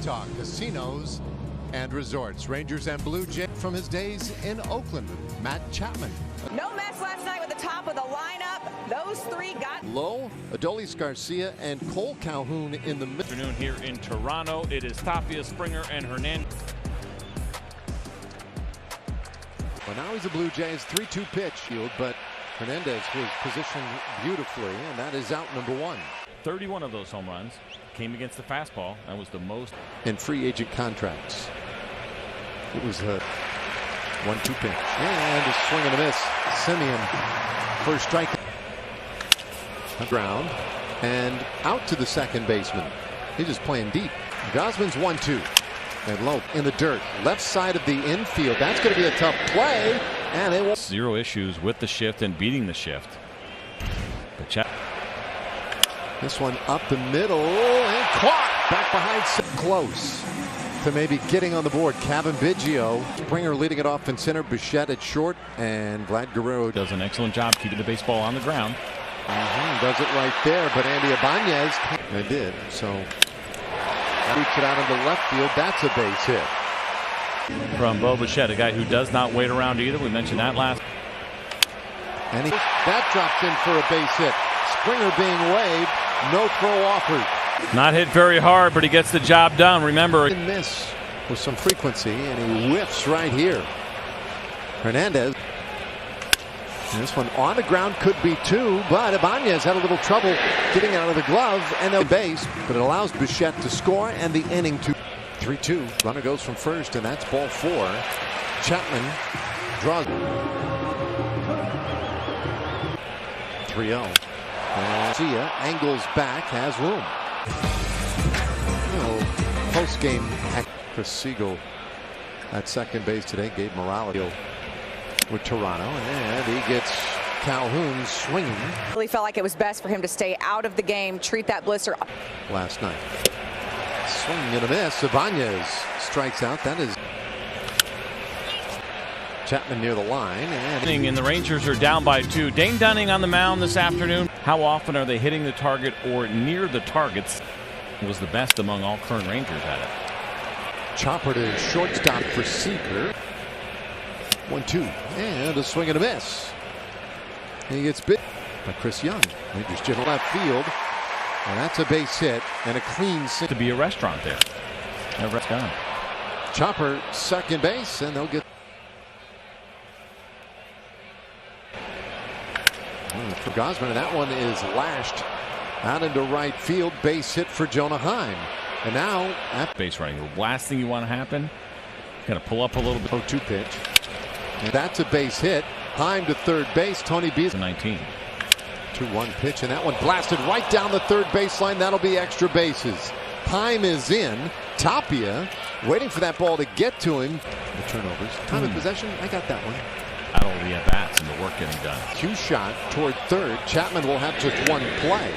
Talk casinos and resorts. Rangers and Blue Jays from his days in Oakland. Matt Chapman. No mess last night with the top of the lineup. Those three got Low, Adolis Garcia, and Cole Calhoun in the middle. Afternoon here in Toronto. It is Tapia, Springer, and Hernandez. Well, now he's a Blue Jays 3-2 pitch field, but Hernandez was positioned beautifully, and that is out number one. 31 of those home runs came against the fastball. That was the most in free agent contracts. It was a 1-2 pitch. And a swing and a miss. Simeon, first strike. Ground. And out to the second baseman. He's just playing deep. Gosman's 1-2. And low in the dirt. Left side of the infield. That's going to be a tough play. And it will. Zero issues with the shift and beating the shift. But this one up the middle and caught back behind. Close to maybe getting on the board. Kevin Biggio. Springer leading it off in center. Bichette at short, and Vlad Guerrero does an excellent job keeping the baseball on the ground. Does it right there, but Andy Ibanez did. So reach it out into left field. That's a base hit from Bo Bichette, a guy who does not wait around either. We mentioned that last. And that drops in for a base hit. Springer being waved. No throw offered. Not hit very hard, but he gets the job done. Remember, miss with some frequency, and he whiffs right here. Hernandez. And this one on the ground could be two, but Ibanez had a little trouble getting out of the glove and the base, but it allows Bichette to score and the inning to 3-2. Runner goes from first, and that's ball four. Chapman draws 3-0. Garcia angles back, has room. Post game, Chris Siegel at second base today. Gabe Morales with Toronto, and he gets Calhoun swinging. Really felt like it was best for him to stay out of the game, treat that blister last night. Swing and a miss. Ibanez strikes out. That is Chapman near the line. And the Rangers are down by 2. Dane Dunning on the mound this afternoon. How often are they hitting the target or near the targets? Was the best among all current Rangers at it. Chopper to shortstop for Seeker. 1-2 and a swing and a miss. And he gets bit by Chris Young. Rangers to left field, and that's a base hit and a clean sit. To be a restaurant there. Never gone. Chopper second base, and they'll get. For Gosman, and that one is lashed out into right field. Base hit for Jonah Heim. And now at base running, the last thing you want to happen, kind of pull up a little bit. 0-2 pitch. And that's a base hit. Heim to third base. Tony Bees 19. 2-1 pitch, and that one blasted right down the third baseline. That'll be extra bases. Heim is in. Tapia waiting for that ball to get to him. The turnovers. Time of possession. I got that one. Out of the at-bats and the work getting done. Cue shot toward third. Chapman will have just one play.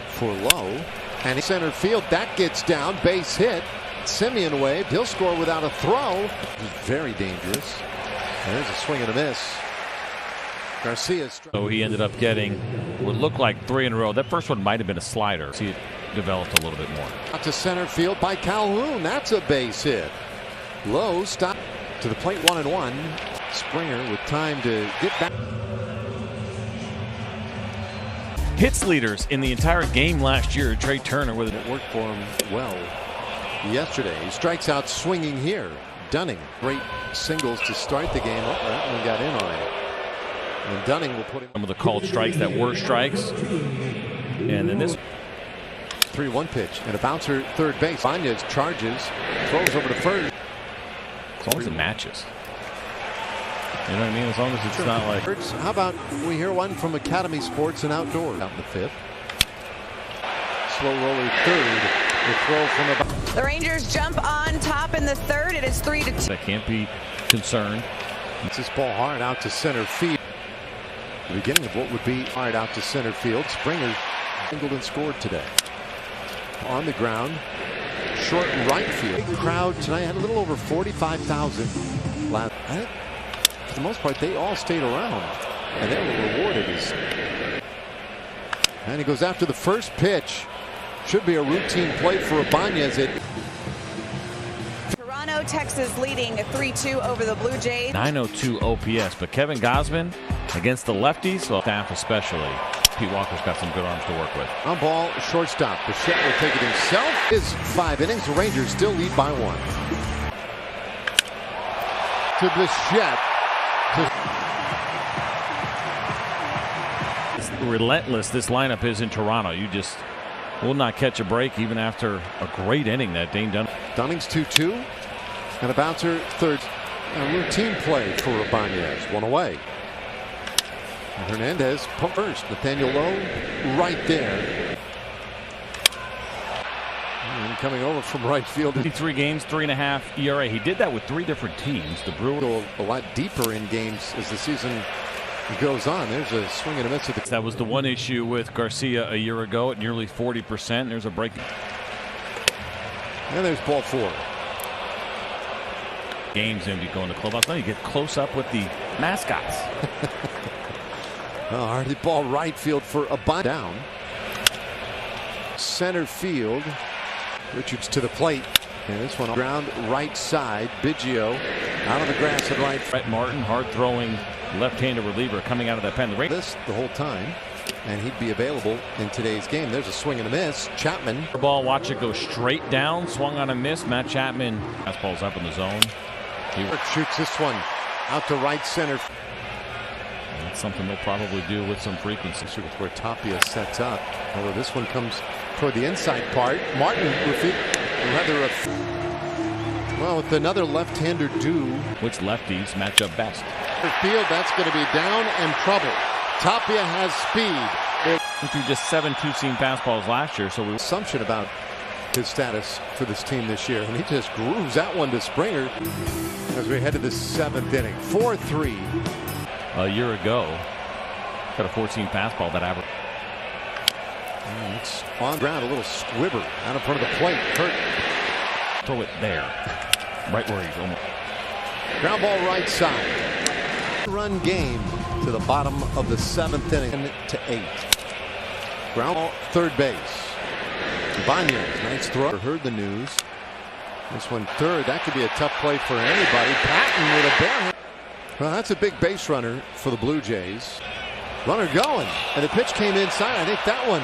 For Low. And center field. That gets down. Base hit. Simeon waved. He'll score without a throw. Very dangerous. There's a swing and a miss. Garcia. So he ended up getting what looked like 3 in a row. That first one might have been a slider. See, it developed a little bit more. Out to center field by Calhoun. That's a base hit. Low stop to the plate, 1-1. Springer with time to get back. Hits leaders in the entire game last year. Trey Turner with it worked for him well yesterday. He strikes out swinging here. Dunning, great singles to start the game. Oh, that one got in on it. And Dunning will put him. Some of the called strikes that were strikes. And then this 3-1 pitch and a bouncer third base. Ibanez charges, throws over to first. As long as it matches. You know what I mean? As long as it's not like. How about we hear one from Academy Sports and Outdoors out in the fifth. Slow roller third. The throw from the Rangers jump on top in the third. It is 3-2. That can't be concerned. It's this ball hard out to center field. The beginning of what would be hard out to center field. Springer singled and scored today. On the ground. Short right field. Big crowd tonight. Had a little over 45,000 last. For the most part, they all stayed around, and they were rewarded. And he goes after the first pitch. Should be a routine play for Ibanez. Toronto, Texas leading 3-2 over the Blue Jays. 902 OPS, but Kevin Gausman against the lefties, well, staff especially. Pete Walker's got some good arms to work with. On ball, shortstop. Bichette will take it himself. His 5 innings. The Rangers still lead by 1. To Bichette. It's relentless this lineup is in Toronto. You just will not catch a break even after a great inning that Dane Dunning. Dunning's 2-2. And a bouncer third. A routine play for Ibanez. 1 away. And Hernandez pump first. Nathaniel Lowe right there. And coming over from right field. 53 games, 3.5 ERA. He did that with 3 different teams. The Brewers go a lot deeper in games as the season goes on. There's a swing and a miss at the. That was the one issue with Garcia a year ago at nearly 40%. There's a break. And there's ball 4. Games and you go in the clubhouse. Now you get close up with the mascots. Hardy ball right field for a bunt down. Center field. Richards to the plate. And this one ground right side. Biggio out of the grass at right. Brett Martin, hard throwing left-handed reliever coming out of that pen. This the whole time. And he'd be available in today's game. There's a swing and a miss. Chapman. Ball, watch it go straight down. Swung on a miss. Matt Chapman. Fastball's up in the zone. He shoots this one out to right center. That's something they'll probably do with some frequency. With where Tapia sets up. Although this one comes toward the inside part. Martin well, with another left-hander due. Which lefties match up best? Field, that's going to be down and trouble. Tapia has speed. He threw just 7 two-seam fastballs last year, so we assumption about his status for this team this year, and he just grooves that one to Springer as we head to the 7th inning. 4-3. A year ago, got a 14 fastball that average. It's on ground, a little squibber out in front of the plate. Hurt. Throw it there, right where he's almost. Ground ball right side. Run game to the bottom of the 7th inning. 10-8. Ground ball third base. Ibanez, nice throw. Heard the news. This one third. That could be a tough play for anybody. Patton with a bare. Well, that's a big base runner for the Blue Jays. Runner going, and the pitch came inside. I think that one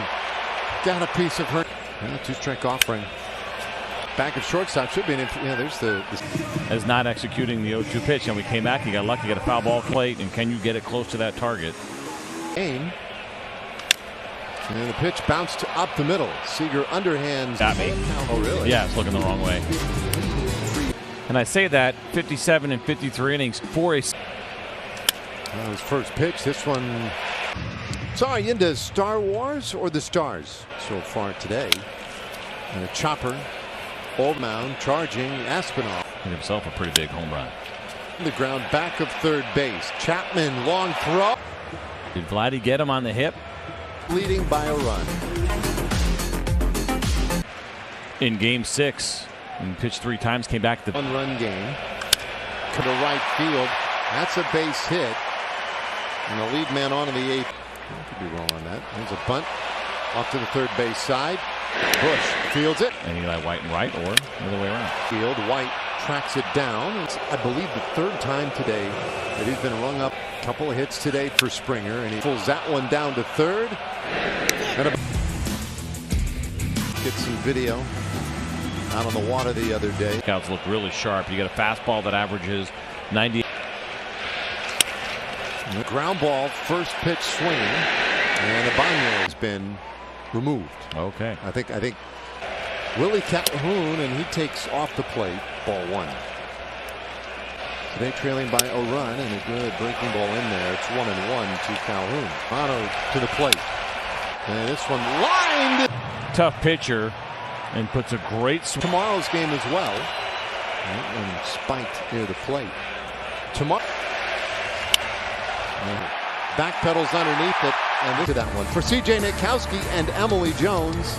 got a piece of her. 2-strike offering. Back at shortstop should be an. There's the. As not executing the 0-2 pitch, and we came back. He got lucky, got a foul ball plate, and can you get it close to that target? Game. And the pitch bounced up the middle. Seager underhands. Got me. Oh, really? Yeah, it's looking the wrong way. And I say that 57 and 53 innings for a. His first pitch. This one. Sorry, into Star Wars or the Stars so far today. And a chopper. Old mound charging Aspinall. Hit himself a pretty big home run. The ground back of third base. Chapman long throw. Did Vladdy get him on the hip? Leading by a run. In game 6, and pitched 3 times, came back to the 1-run game. To the right field. That's a base hit. And the lead man on in the 8th. I could be wrong on that. There's a bunt off to the third base side. Bush fields it. And Eli White and right, or the other way around. Field. White tracks it down. It's, I believe, the 3rd time today that he's been rung up. A couple of hits today for Springer, and he pulls that one down to third. And get some video out on the water the other day. Scouts look really sharp. You got a fastball that averages 90. And the ground ball, first pitch swinging, and Ibanez has been removed. Okay. I think Willie Calhoun, and he takes off the plate. Ball 1. Today trailing by a run, and a good breaking ball in there. It's 1-1 to Calhoun. Mono to the plate. And this one lined. Tough pitcher, and puts a great tomorrow's game as well. And spiked near the plate. Tomorrow. Back pedals underneath it. And this is that one. For CJ Nitkowski and Emily Jones.